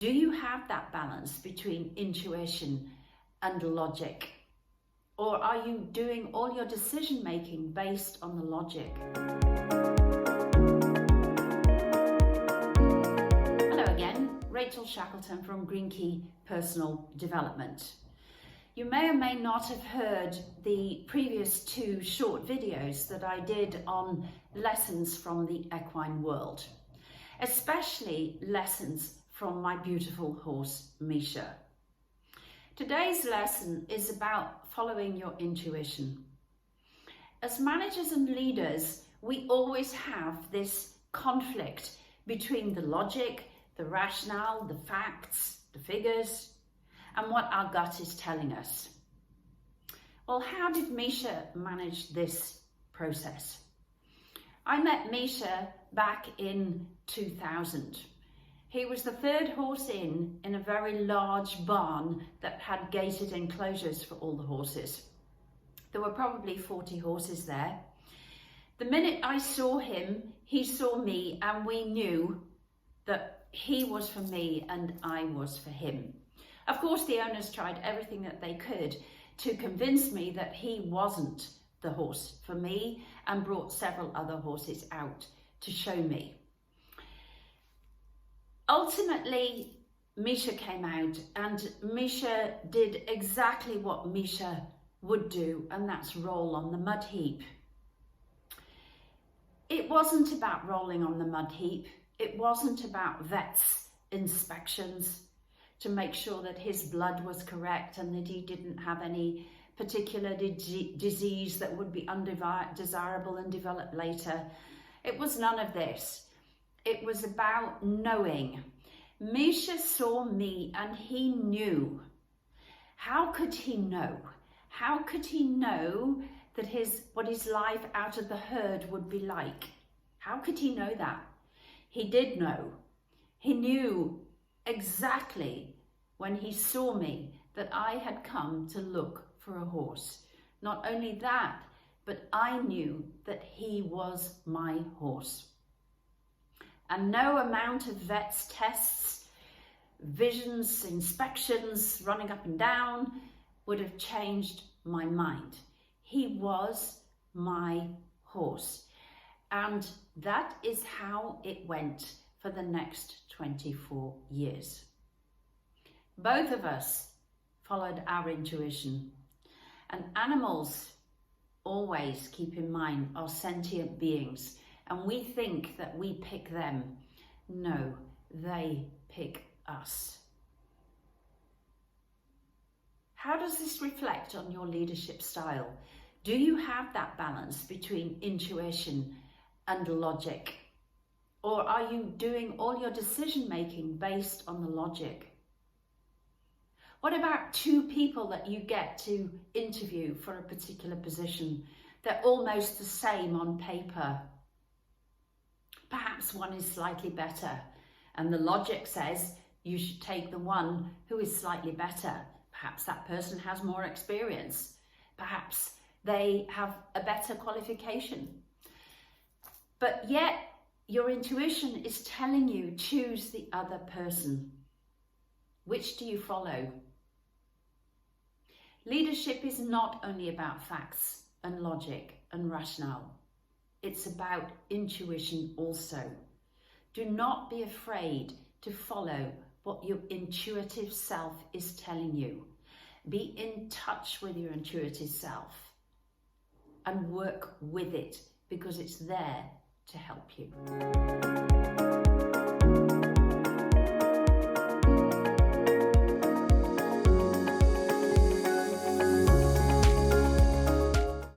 Do you have that balance between intuition and logic? Or are you doing all your decision making based on the logic? Hello again, Rachel Shackleton from Green Key Personal Development. You may or may not have heard the previous two short videos that I did on lessons from the equine world, especially lessons from my beautiful horse, Misha. Today's lesson is about following your intuition. As managers and leaders, we always have this conflict between the logic, the rationale, the facts, the figures, and what our gut is telling us. Well, how did Misha manage this process? I met Misha back in 2000. He was the third horse in a very large barn that had gated enclosures for all the horses. There were probably 40 horses there. The minute I saw him, he saw me, and we knew that he was for me and I was for him. Of course, the owners tried everything that they could to convince me that he wasn't the horse for me, and brought several other horses out to show me. Ultimately, Misha came out, and Misha did exactly what Misha would do, and that's roll on the mud heap. It wasn't about rolling on the mud heap. It wasn't about vet's inspections to make sure that his blood was correct and that he didn't have any particular disease that would be undesirable and develop later. It was none of this. It was about knowing. Misha saw me and he knew. How could he know? How could he know that what his life out of the herd would be like? How could he know that? He did know. He knew exactly when he saw me that I had come to look for a horse. Not only that, but I knew that he was my horse. And no amount of vet's tests, visions, inspections, running up and down would have changed my mind. He was my horse. And that is how it went for the next 24 years. Both of us followed our intuition. And animals, always keep in mind, are sentient beings. And we think that we pick them. No, they pick us. How does this reflect on your leadership style? Do you have that balance between intuition and logic? Or are you doing all your decision making based on the logic? What about two people that you get to interview for a particular position? They're almost the same on paper. Perhaps one is slightly better, and the logic says you should take the one who is slightly better. Perhaps that person has more experience. Perhaps they have a better qualification. But yet your intuition is telling you choose the other person. Which do you follow? Leadership is not only about facts and logic and rationale. It's about intuition also. Do not be afraid to follow what your intuitive self is telling you. Be in touch with your intuitive self and work with it, because it's there to help you.